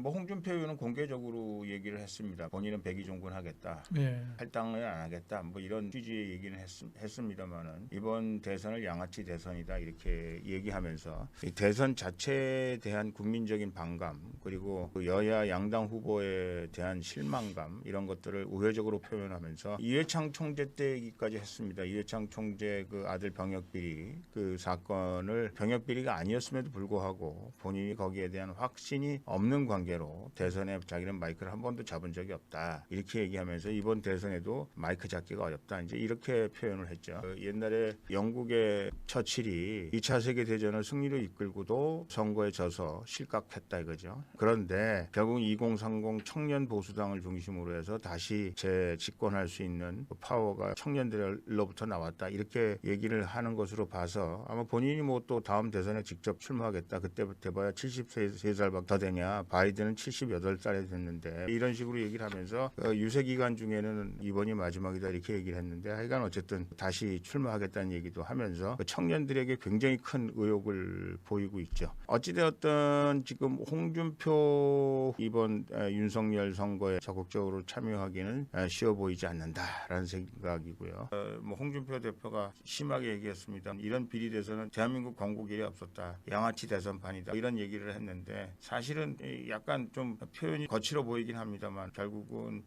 뭐 홍준표 의원은 공개적으로 얘기를 했습니다. 본인은 백의종군하겠다, 네. 할당을 안 하겠다, 뭐 이런 취지의 얘기는 했습니다만은 이번 대선을 양아치 대선이다 이렇게 얘기하면서 이 대선 자체에 대한 국민적인 반감 그리고 그 여야 양당 후보에 대한 실망감 이런 것들을 우회적으로 표현하면서 이회창 총재 때 얘기까지 했습니다. 이회창 총재 그 아들 병역 비리 그 사건을 병역 비리가 아니었음에도 불구하고 본인이 거기에 대한 확신이 없는 관계로 대선에 자기는 마이크를 한 번도 잡은 적이 없다 이렇게 얘기하면서 이번 대선에도 마이크 잡기가 어렵다 이제 이렇게 표현을 했죠. 옛날에 영국의 처칠이 2차 세계 대전을 승리로 이끌고도 선거에 져서 실각했다 이거죠. 그런데 결국 2030 청년 보수당을 중심으로 해서 다시 재집권할 수 있는 파워가 청년들로부터 나왔다 이렇게 얘기를 하는 것으로 봐서 아마 본인이 뭐 또 다음 대선에 직접 출마하겠다 그때부터 돼봐야 73살밖에 더 되냐 바이든은 78살이 됐는데 이런 식으로 얘기를 하면서 유세 기간 중에는 이번이 마지막이다 이렇게 얘기를 했는데 하여간 어쨌든 다시 출마하겠다는 얘기도 하면서 청년들에게 굉장히 큰 의욕을 보이고 있죠. 어찌되었든 지금 홍준표 이번 윤석열 선거에 적극적으로 참여하기는 쉬워 보이지 않는다라는 생각이고요. 뭐 홍준표 대표가 심하게 얘기했습니다. 이런 비리 대선은 대한민국 건국 일이 없었다. 양아치 대선판이다. 이런 얘기를 했는데 사실은 약간 좀 표현이 거칠어 보이긴 합니다만 결국은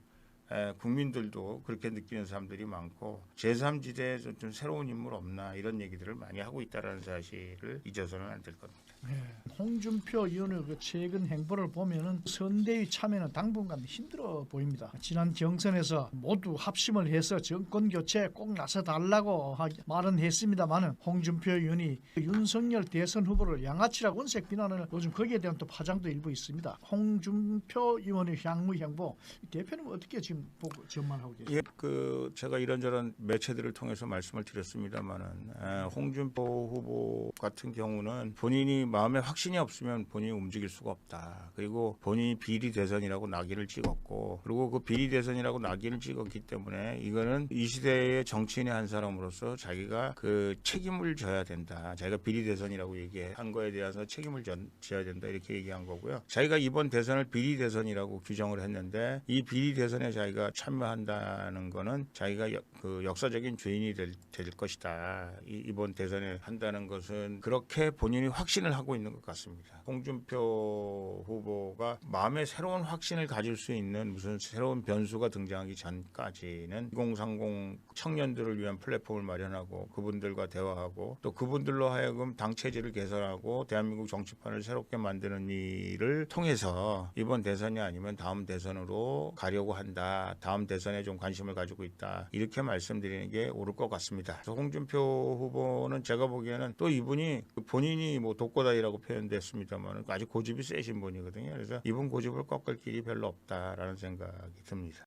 국민들도 그렇게 느끼는 사람들이 많고 제3지대에 좀 새로운 인물 없나 이런 얘기들을 많이 하고 있다는 사실을 잊어서는 안 될 겁니다. 네. 홍준표 의원의 그 최근 행보를 보면은 선대위 참여는 당분간 힘들어 보입니다. 지난 경선에서 모두 합심을 해서 정권 교체에 꼭 나서 달라고 말은 했습니다만은 홍준표 의원이 윤석열 대선 후보를 양아치라고 은색 비난을 요즘 거기에 대한 또 파장도 일부 있습니다. 홍준표 의원의 향후 행보 대표는 어떻게 지금 보고 전망하고 계십니까? 예, 제가 이런저런 매체들을 통해서 말씀을 드렸습니다만은 홍준표 후보 같은 경우는 본인이 마음에 확신이 없으면 본인이 움직일 수가 없다. 그리고 본인이 비리 대선이라고 낙인을 찍었고 그리고 그 비리 대선이라고 낙인을 찍었기 때문에 이거는 이 시대의 정치인의 한 사람으로서 자기가 그 책임을 져야 된다. 자기가 비리 대선이라고 얘기한 거에 대해서 책임을 져야 된다 이렇게 얘기한 거고요. 자기가 이번 대선을 비리 대선이라고 규정을 했는데 이 비리 대선에 자기가 참여한다는 거는 자기가 그 역사적인 주인이 될 것이다. 이번 대선에 한다는 것은 그렇게 본인이 확신을 하고 있는 것 같습니다. 홍준표 후보가 마음에 새로운 확신을 가질 수 있는 무슨 새로운 변수가 등장하기 전까지는 2030 청년들을 위한 플랫폼을 마련하고 그분들과 대화하고 또 그분들로 하여금 당 체제를 개선하고 대한민국 정치판을 새롭게 만드는 일을 통해서 이번 대선이 아니면 다음 대선으로 가려고 한다. 다음 대선에 좀 관심을 가지고 있다. 이렇게 말씀드리는 게 옳을 것 같습니다. 그래서 홍준표 후보는 제가 보기에는 또 이분이 본인이 뭐 독고다이라고 표현됐습니다만 아주 고집이 세신 분이거든요. 그래서 이분 고집을 꺾을 길이 별로 없다라는 생각이 듭니다.